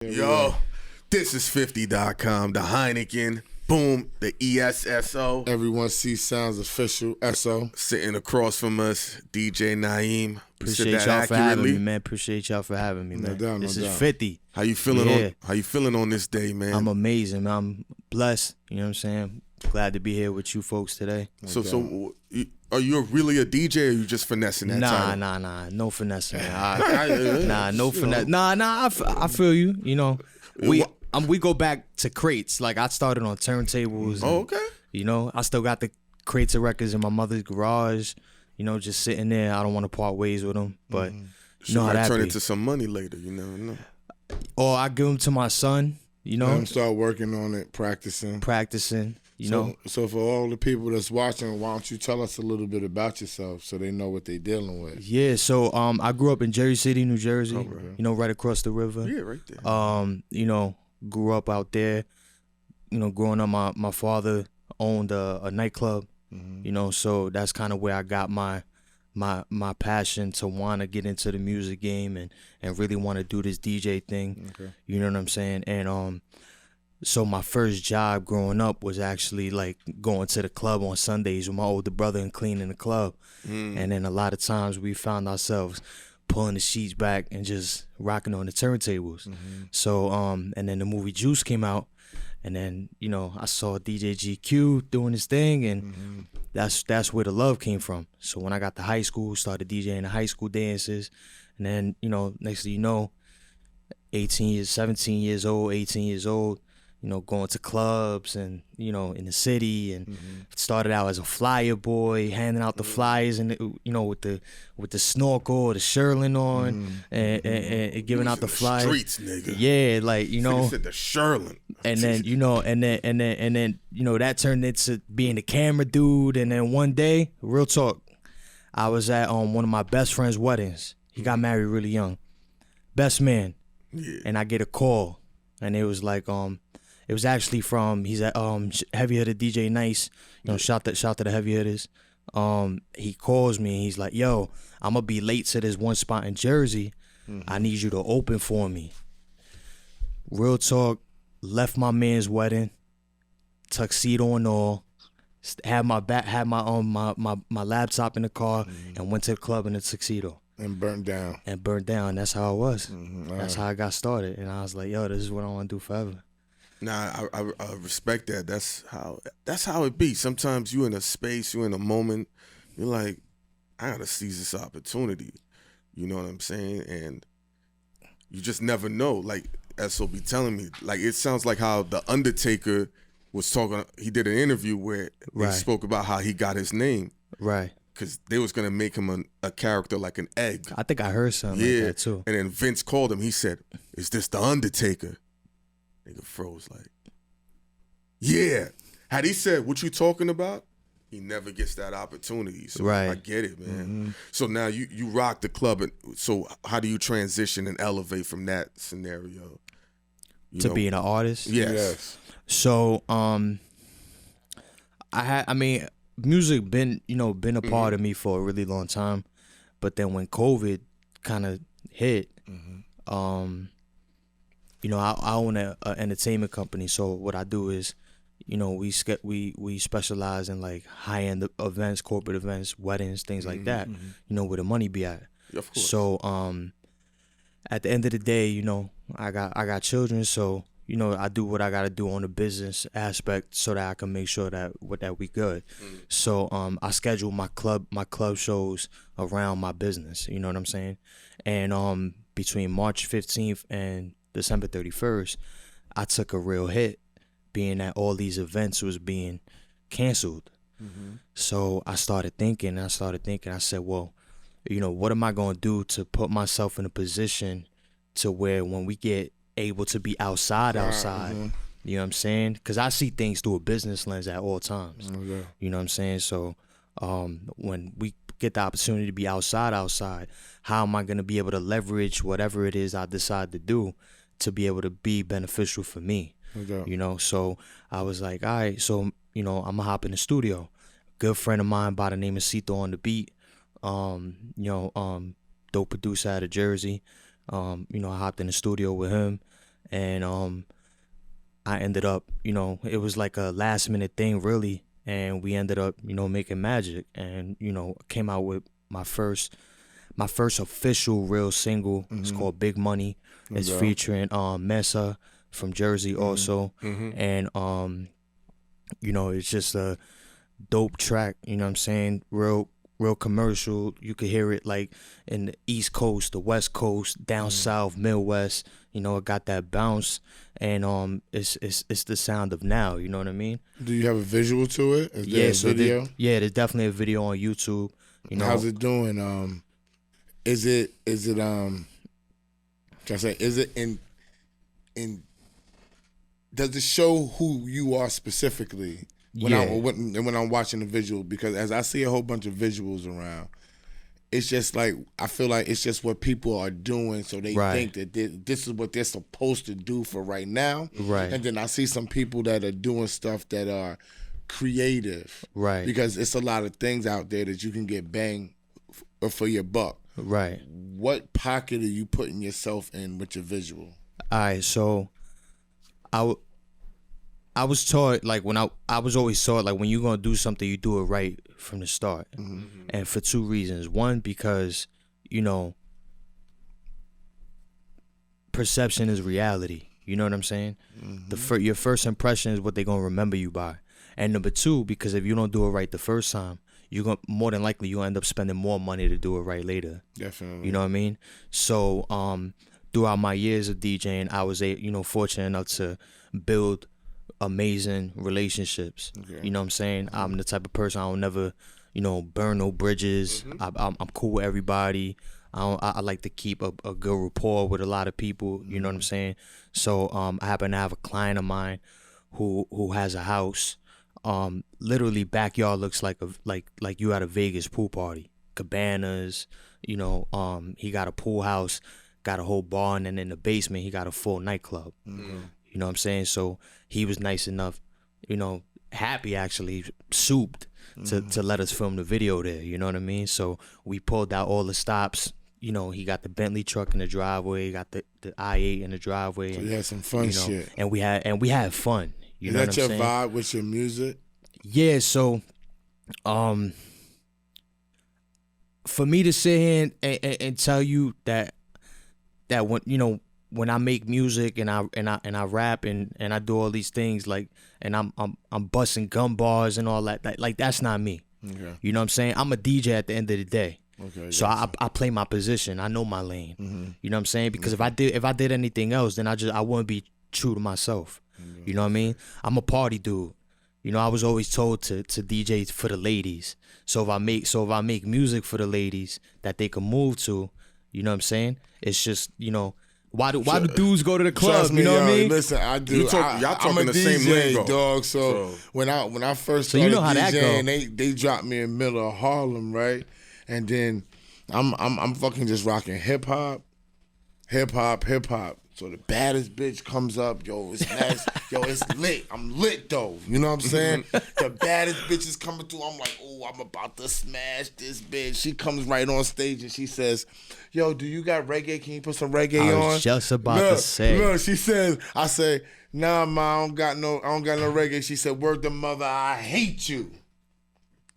Yo, ThisIs50.com, the Heineken, boom, the ESSO. Everyone sees Sounds Official, SO. Sitting across from us, DJ Naeem. Appreciate y'all for having me, man. Appreciate y'all for having me, man. No doubt, this no is doubt. 50. How you feeling Yeah. how you feeling on this day, man? I'm amazing, man. I'm blessed. You know what I'm saying? Glad to be here with you folks today. Are you really a DJ or are you just finessing that title? Nah. No finesse, man. No finesse. I feel you. You know, we go back to crates. Like I started on turntables. Oh, okay. You know, I still got the crates of records in my mother's garage. You know, just sitting there. I don't want to part ways with them, but you know how that turn be. into some money later. You never know. Or I give them to my son. You know, Let them start working on it, practicing. You know. So for all the people that's watching, why don't you tell us a little bit about yourself so they know what they're dealing with? Yeah, so I grew up in Jersey City, New Jersey. Oh, right. You know, right across the river. Yeah, right there. You know, grew up out there. You know, growing up, my father owned a nightclub. You know, so that's kind of where I got my passion to want to get into the music game and really want to do this DJ thing. Okay. You know what I'm saying? And so my first job growing up was actually like going to the club on Sundays with my older brother and cleaning the club. And then a lot of times we found ourselves pulling the sheets back and just rocking on the turntables. So and then the movie Juice came out, and then you know I saw DJ GQ doing his thing, and that's where the love came from. So when I got to high school, started DJing the high school dances, and then you know next thing you know, 17 years old, 18 years old. You know, going to clubs and, you know, in the city, and started out as a flyer boy, handing out the flyers and, you know, with the snorkel or the shirling on and giving out the flyers. Streets, nigga. Yeah, like, you know. Said the shirling. And then, you know, and then, you know, that turned into being the camera dude. And then one day, real talk, I was at one of my best friend's weddings. He got married really young. Best man. Yeah. And I get a call, and it was like, it was actually from, he's at Heavy Hitter DJ Nice. You know, shout to the Heavy Hitters. He calls me and he's like, yo, I'm gonna be late to this one spot in Jersey. I need you to open for me. Real talk, left my man's wedding, tuxedo and all, had my laptop in the car, and went to the club in a tuxedo. And burnt down. That's how it was. That's how I got started. And I was like, yo, this is what I want to do forever. Nah, I respect that. That's how it be. Sometimes you in a space, you in a moment, you're like, I gotta seize this opportunity. You know what I'm saying? And you just never know. Like SO be telling me, like it sounds like how the Undertaker was talking. He did an interview where he spoke about how he got his name. Right. Because they was gonna make him a character like an egg. I think I heard something like that too. And then Vince called him. He said, "Is this the Undertaker?" Nigga froze like, yeah. Had he said, what you talking about? He never gets that opportunity. So I get it, man. So now you rock the club. So how do you transition and elevate from that scenario? To being an artist? Yes. So music been a part of me for a really long time. But then when COVID kind of hit, you know, I own an entertainment company, so what I do is, you know, we specialize in like high-end events, corporate events, weddings, things like that. You know, where the money be at. Of course. So at the end of the day, you know, I got children, so you know, I do what I gotta do on the business aspect so that I can make sure that we good. So I schedule my club shows around my business. You know what I'm saying? And between March 15th and December 31st, I took a real hit, being that all these events was being canceled. So I started thinking, I said, well, you know, what am I going to do to put myself in a position to where when we get able to be outside, you know what I'm saying? Because I see things through a business lens at all times. You know what I'm saying? So when we get the opportunity to be outside, how am I going to be able to leverage whatever it is I decide to do to be able to be beneficial for me? You know, so I was like, all right, so, you know, I'm going to hop in the studio. Good friend of mine by the name of Cito on the beat, dope producer out of Jersey. You know, I hopped in the studio with him, and I ended up, it was like a last minute thing really, and we ended up, making magic, and came out with my first official real single. It's called Big Money. It's Okay. featuring Mesa from Jersey also, and it's just a dope track. You know what I'm saying? Real commercial. You could hear it like in the East Coast, the West Coast, down South, Midwest. It got that bounce, and it's the sound of now. You know what I mean? Do you have a visual to it? Is there Yeah. a So video? there's definitely a video on YouTube. How's it doing? Is it can I say, is it in does it show who you are specifically when Yeah. when I'm watching the visual? Because as I see a whole bunch of visuals around, it's just like I feel like it's just what people are doing, so they Right. think that this is what they're supposed to do for right now. Right. And then I see some people that are doing stuff that are creative, Right. because it's a lot of things out there that you can get bang for your buck. Right. What pocket are you putting yourself in with your visual? All right. So I was taught, like, when I was always taught, like, when you're gonna do something, you do it right from the start, and for two reasons. One, because perception is reality. You know what I'm saying? Your first impression is what they're gonna remember you by. And number two, because if you don't do it right the first time, you're gonna more than likely you'll end up spending more money to do it right later. Definitely. You know what I mean? So throughout my years of DJing, I was fortunate enough to build amazing relationships. Okay. You know what I'm saying? I'm the type of person, I don't never, burn no bridges. I'm cool with everybody. I like to keep a good rapport with a lot of people. You know what I'm saying? So I happen to have a client of mine who has a house. Literally backyard looks like like you at a Vegas pool party. Cabanas. He got a pool house, got a whole bar, and then in the basement he got a full nightclub. You know what I'm saying? So he was nice enough, happy actually, souped to let us film the video there. You know what I mean? So we pulled out all the stops. He got the Bentley truck in the driveway, he got the I-8 in the driveway. So you had some fun shit. And we had fun. You Is know that what your I'm saying? vibe with your music? Yeah, so for me to sit here and tell you that when I make music and I rap and I do all these things, like, and I'm busting gun bars and all that, like that's not me. Okay. You know what I'm saying? I'm a DJ at the end of the day. Okay. So I play my position. I know my lane. You know what I'm saying? Because if I did anything else, then I wouldn't be true to myself. You know what I mean? I'm a party dude. I was always told to DJ for the ladies. So if I make music for the ladies that they can move to, you know what I'm saying? It's just, why do dudes go to the club? Trust me, You know what I mean? Listen, I do. Y'all I'm talking a the DJ, same lingo. dog. So when I first So you started know how that DJing, they dropped me in the middle of Harlem, right? And then I'm fucking just rocking hip hop. So the baddest bitch comes up, yo, it's nice, yo, it's lit. I'm lit though. You know what I'm saying? The baddest bitch is coming through. I'm like, oh, I'm about to smash this bitch. She comes right on stage and she says, yo, do you got reggae? Can you put some reggae on? I was just about to say. Look, she says, I say, nah, ma, I don't got no reggae. She said, word to mother, I hate you.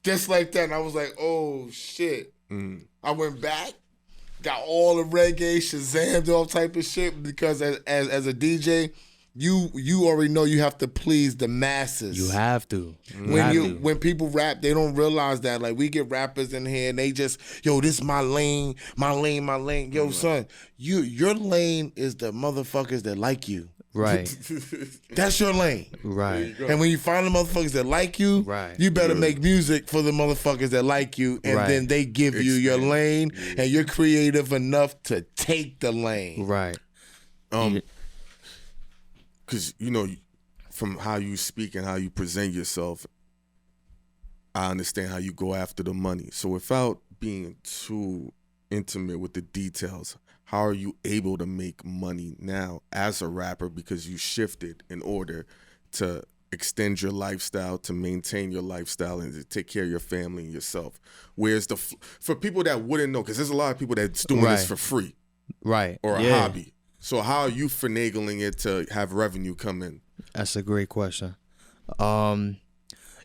Just like that. And I was like, oh shit. I went back, got all the reggae, Shazammed, all type of shit, because as a DJ, you already know you have to please the masses. You have to. When people rap, they don't realize that. Like, we get rappers in here and they just, yo, this my lane. Yo, son, your lane is the motherfuckers that like you. Right. That's your lane. Right. And when you find the motherfuckers that like you, Right. you better make music for the motherfuckers that like you, and Right. then they give you your lane, and you're creative enough to take the lane. Right. Because from how you speak and how you present yourself, I understand how you go after the money. So without being too intimate with the details, how are you able to make money now as a rapper, because you shifted in order to extend your lifestyle, to maintain your lifestyle, and to take care of your family and yourself? Where's for people that wouldn't know, because there's a lot of people that's doing this Right. for free Right. or a Yeah. hobby. So how are you finagling it to have revenue come in? That's a great question. Yo, I'm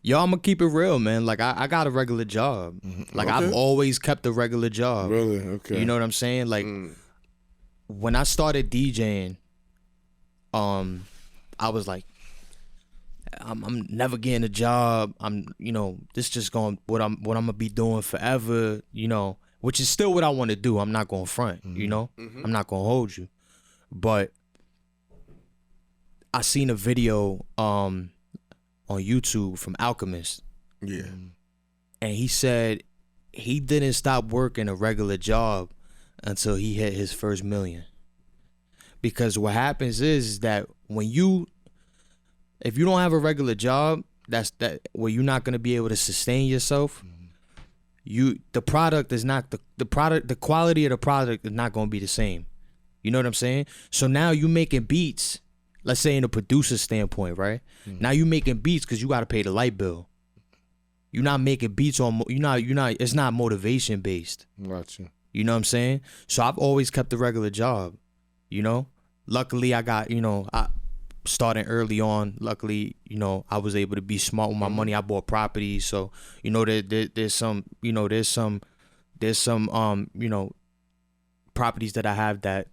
gonna keep it real, man. Like I got a regular job. Like I've always kept a regular job. Really? Okay. You know what I'm saying? Like when I started DJing, I was like, I'm never getting a job. This just going what I'm gonna be doing forever. Which is still what I want to do. I'm not gonna front. I'm not gonna hold you, but I seen a video on YouTube from Alchemist. Yeah. And he said he didn't stop working a regular job until he hit his first million. Because what happens is that if you don't have a regular job, where you're not gonna be able to sustain yourself, the product is not the quality of the product is not gonna be the same. You know what I'm saying? So now you making beats, let's say in a producer standpoint, right? Now you making beats because you got to pay the light bill. You're not making beats it's not motivation based. Gotcha. You know what I'm saying? So I've always kept a regular job, Luckily I got, I starting early on. Luckily, I was able to be smart with my money. I bought properties. So, there's some properties that I have that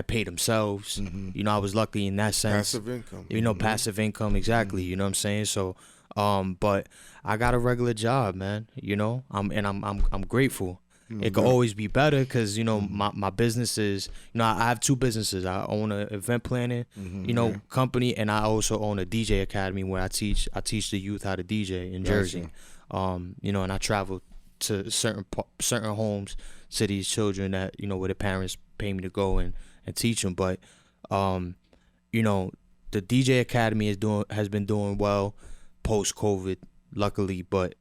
pay themselves. I was lucky in that sense. Passive income. Passive income, exactly. You know what I'm saying? So, but I got a regular job, man. I'm grateful. It could always be better because my business is I have two businesses. I own an event planning company, and I also own a DJ academy where I teach the youth how to DJ in Jersey. And I travel to certain homes, cities, children that where the parents pay me to go and teach them. But the DJ academy has been doing well post COVID, luckily. But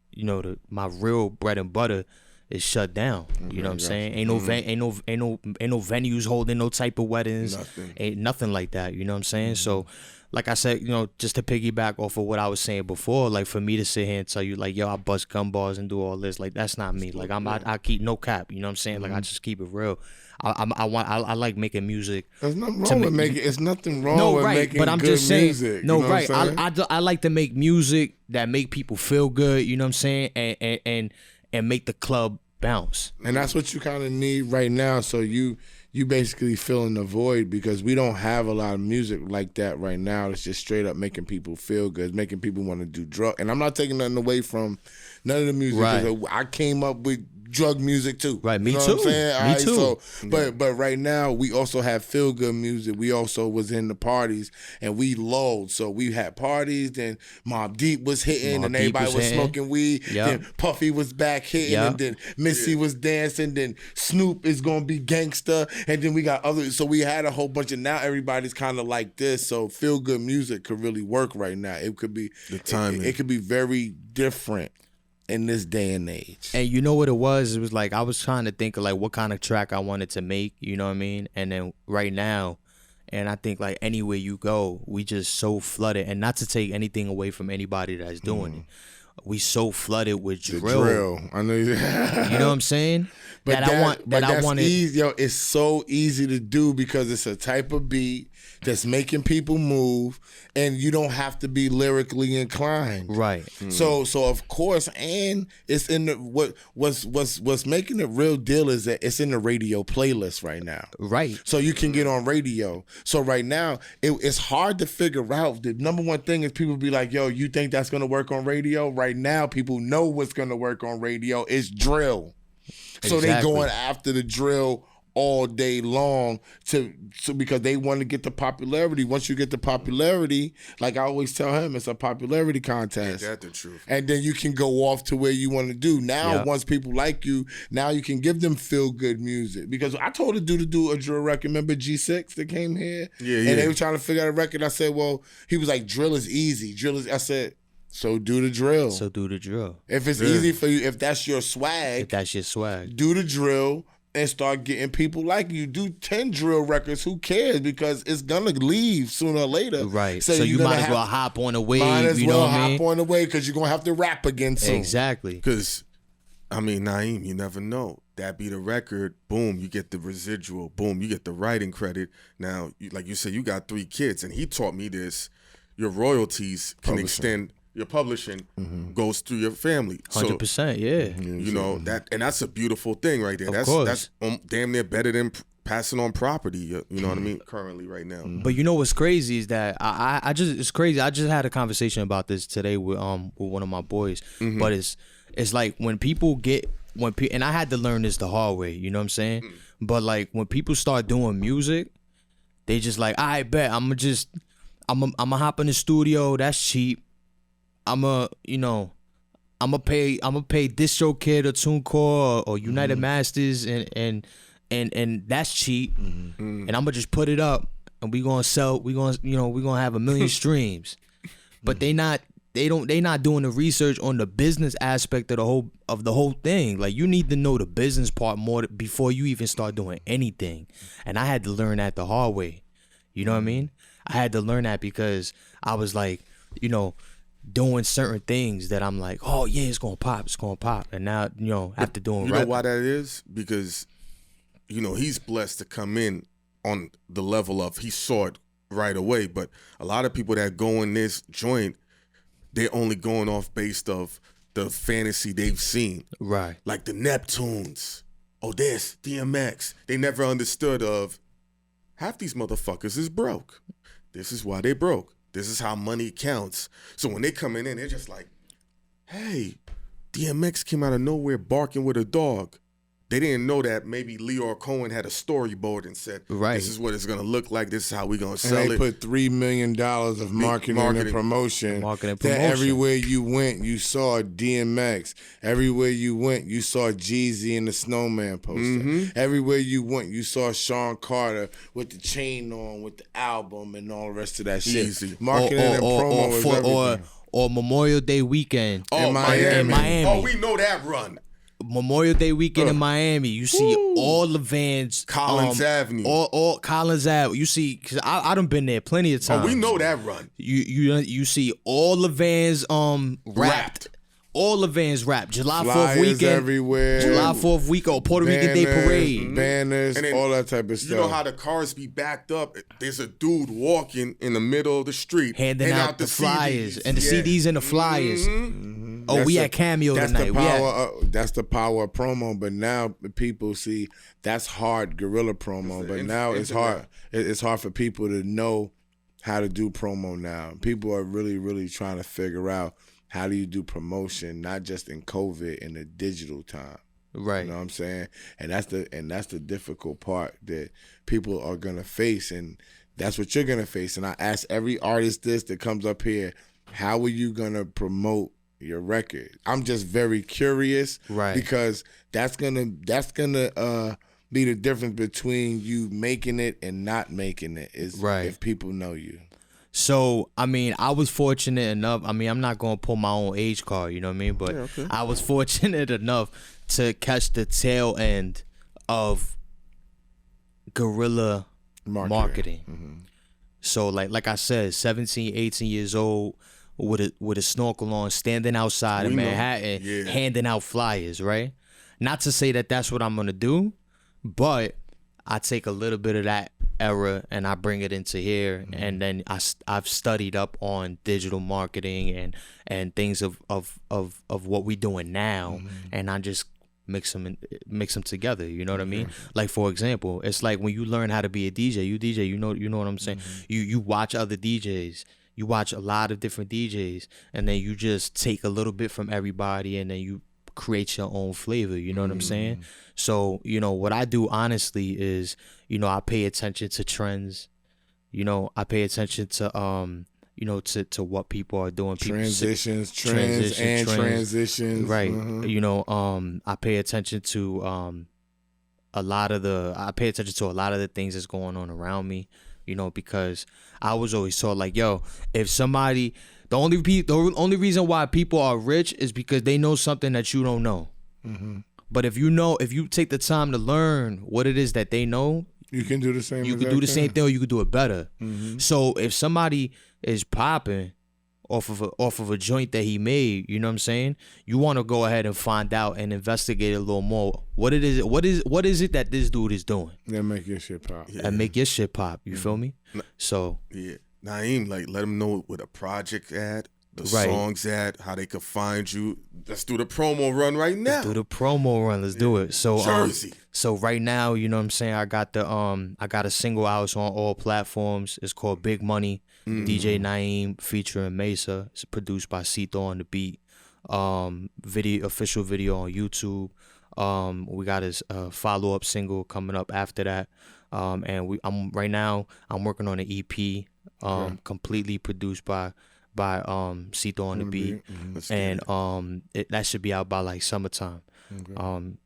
my real bread and butter is shut down. You know what I'm saying? Ain't no venues holding no type of weddings. Ain't nothing like that. You know what I'm saying? So, like I said, just to piggyback off of what I was saying before, like for me to sit here and tell you, like, yo, I bust gun bars and do all this, like that's not me. Like I keep no cap. You know what I'm saying? Like I just keep it real. I like making music. There's nothing wrong with making. It's nothing wrong with making but I'm good just saying, music. No, you know right. What I'm saying? I like to make music that make people feel good. You know what I'm saying? And make the club bounce. And that's what you kind of need right now. So you basically filling the void because we don't have a lot of music like that right now. It's just straight up making people feel good, making people want to do drugs. And I'm not taking nothing away from none of the music. Right. I came up with drug music too. Right, me you know too. What I'm saying? Me too. So, but right now we also have feel good music. We also was in the parties and we lulled. So we had parties. Then Mobb Deep was hitting and everybody was smoking weed. Yep. Then Puffy was back hitting and then Missy was dancing. Then Snoop is gonna be gangsta. And then we got others. So we had a whole bunch of now everybody's kind of like this. So feel good music could really work right now. It could be the timing. It could be very different in this day and age. And you know what it was? It was like I was trying to think of like what kind of track I wanted to make, you know what I mean? And then right now, and I think like anywhere you go, we just so flooded. And not to take anything away from anybody that's doing it. We so flooded with drill. I know you. You know what I'm saying? But I wanted. Easy, yo, it's so easy to do because it's a type of beat that's making people move, and you don't have to be lyrically inclined. Right. So of course, and it's in the what's making it real deal is that it's in the radio playlist right now. Right. So you can get on radio. So right now, it's hard to figure out. The number one thing is people be like, yo, you think that's gonna work on radio? Right now, people know what's gonna work on radio. It's drill. So they going after the drill all day long because they want to get the popularity. Once you get the popularity, like I always tell him, it's a popularity contest. Ain't that the truth? And then you can go off to where you want to do. Now, once people like you, now you can give them feel good music. Because I told a dude to do a drill record. Remember G6 that came here? Yeah. And they were trying to figure out a record. I said, well, he was like, drill is easy. I said, so do the drill. If it's easy for you, if that's your swag, do the drill and start getting people like you. Do 10 drill records. Who cares? Because it's gonna leave sooner or later. Right. So you might as well hop on the wave. Might as well hop on the wave because you're gonna have to rap again soon. Exactly. Because I mean, Naeem, you never know. That be the record. Boom, you get the residual. Boom, you get the writing credit. Now, like you said, you got 3 kids, and he taught me this. Your royalties can extend. Your publishing goes through your family. 100%, yeah. You know that, and that's a beautiful thing right there. Of course. That's damn near better than passing on property. You know what I mean? Currently, right now. But you know what's crazy is that I just it's crazy. I just had a conversation about this today with one of my boys. But it's like when people and I had to learn this the hard way. You know what I'm saying? But like when people start doing music, they just like, I bet I'm gonna hop in the studio. That's cheap. I'ma pay DistroKid or TuneCore or United Masters and that's cheap. And I'm gonna just put it up and we gonna have 1 million streams. But they not doing the research on the business aspect of the whole thing. Like you need to know the business part more before you even start doing anything. And I had to learn that the hard way. You know what I mean? I had to learn that because I was like, doing certain things that I'm like, oh yeah, it's gonna pop. And now, after doing You know why that is? Because, he's blessed to come in on the level of he saw it right away. But a lot of people that go in this joint, they're only going off based of the fantasy they've seen. Right. Like the Neptunes. Oh, this, DMX. They never understood of half these motherfuckers is broke. This is why they broke. This is how money counts. So when they coming in, they're just like, hey, DMX came out of nowhere barking with a dog. They didn't know that maybe Leor Cohen had a storyboard and said, right, this is what it's going to look like. This is how we're going to sell and they it. put $3 million of marketing and promotion. That everywhere you went, you saw DMX. Everywhere you went, you saw Jeezy and the Snowman poster. Everywhere you went, you saw Sean Carter with the chain on, with the album and all the rest of that shit. Easy. Marketing and promo is everything. Or Memorial Day weekend in Miami. Oh, we know that run. Memorial Day weekend in Miami, you see all the vans, Collins Avenue, all Collins Avenue. You see, cause I done been there plenty of times. Oh, we know that run. You see all the vans wrapped. All the vans wrapped. July 4th weekend everywhere. July 4th weekend, Puerto Rican Day Parade, banners, and then, all that type of stuff. You know how the cars be backed up? There's a dude walking in the middle of the street, handing out the flyers and the CDs and the flyers. Oh, we had Cameo tonight. That's the power of promo. But now people see that's hard guerrilla promo. But now it's hard. It's hard for people to know how to do promo now. People are really, really trying to figure out how do you do promotion, not just in COVID, in the digital time. Right. You know what I'm saying? And that's the difficult part that people are gonna face, and that's what you're gonna face. And I ask every artist this that comes up here, how are you gonna promote your record? I'm just very curious, right? Because that's gonna be the difference between you making it and not making it. Is right. If people know you. So, I mean, I was fortunate enough. I mean, I'm not going to pull my own age card, you know what I mean? But I was fortunate enough to catch the tail end of guerrilla marketing. So, like I said, 17, 18 years old with a snorkel on, standing outside in Manhattan, handing out flyers, right? Not to say that that's what I'm going to do, but I take a little bit of that era and I bring it into here, and then I've studied up on digital marketing and things of what we doing now, and I just mix them together. You know what I mean? Like, for example, it's like when you learn how to be a DJ, you know what I'm saying. You watch other DJs. You watch a lot of different DJs, and then you just take a little bit from everybody, and then you create your own flavor. You know what I'm saying? So, what I do honestly is, I pay attention to trends. I pay attention to to what people are doing. Transitions. Right. I pay attention to a lot of the things that's going on around me, because I was always taught, like, yo, if somebody, the only reason why people are rich is because they know something that you don't know. But if you take the time to learn what it is that they know, you can do the same. You can do the same thing, or you can do it better. So if somebody is popping off of a joint that he made, you know what I'm saying? You want to go ahead and find out and investigate a little more. What it is? What is it that this dude is doing? That make your shit pop. Yeah. And make your shit pop. You feel me? So Yeah, Naeem, like let them know where the project at, the Right. songs at, how they could find you. Let's do the promo run right now. do the promo run. Let's do it. So Jersey. So right now, you know what I'm saying, I got a single out on all platforms. It's called Big Money. DJ Naeem featuring Mesa. It's produced by Cito on the beat. Official video on YouTube. We got his follow-up single coming up after that. And I'm working on an EP completely produced by Cito on the beat. Let's get And that should be out by like summertime.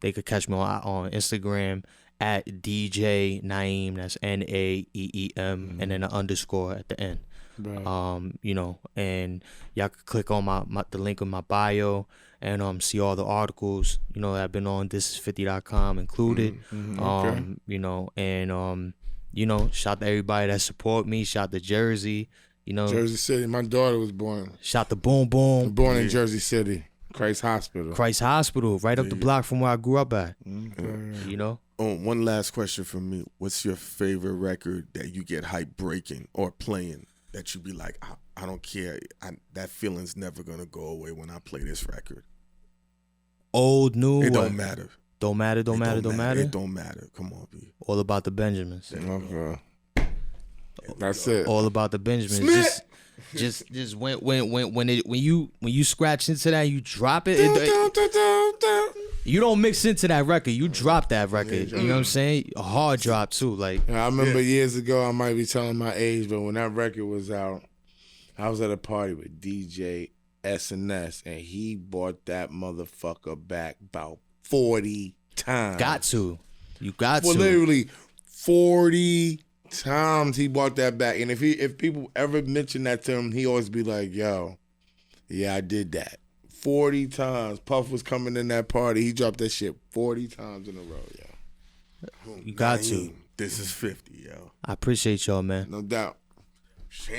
They could catch me on Instagram at DJ Naeem. That's Naeem, and then an underscore at the end. Right. You know, and y'all could click on the link in my bio and see all the articles, you know, that have been on ThisIs50.com included. You know, and you know, shout to everybody that support me. Shout to Jersey, you know. Jersey City. My daughter was born Shout to Boom Boom. in Jersey City, Christ Hospital. Christ Hospital, right up the block from where I grew up at. You know? Oh, one last question from me. What's your favorite record that you get hype breaking or playing that you be like, I don't care. That feeling's never going to go away when I play this record? Old, new. It don't matter. Don't matter. It don't matter. Come on, B. All about the Benjamins. Okay. That's it. All about the Benjamins. Just when you scratch into that, you drop it. You don't mix into that record. You drop that record. You know what I'm saying? A hard drop too. Like I remember years ago, I might be telling my age, but when that record was out, I was at a party with DJ S&S, and he brought that motherfucker back about 40 times. You got Well, to. literally 40 times he brought that back. And if people ever mention that to him, he always be like, yo, yeah, I did that. 40 times. Puff was coming in that party. He dropped that shit 40 times in a row, yo. You got to. Naeem, This is 50, yo. I appreciate y'all, man. No doubt.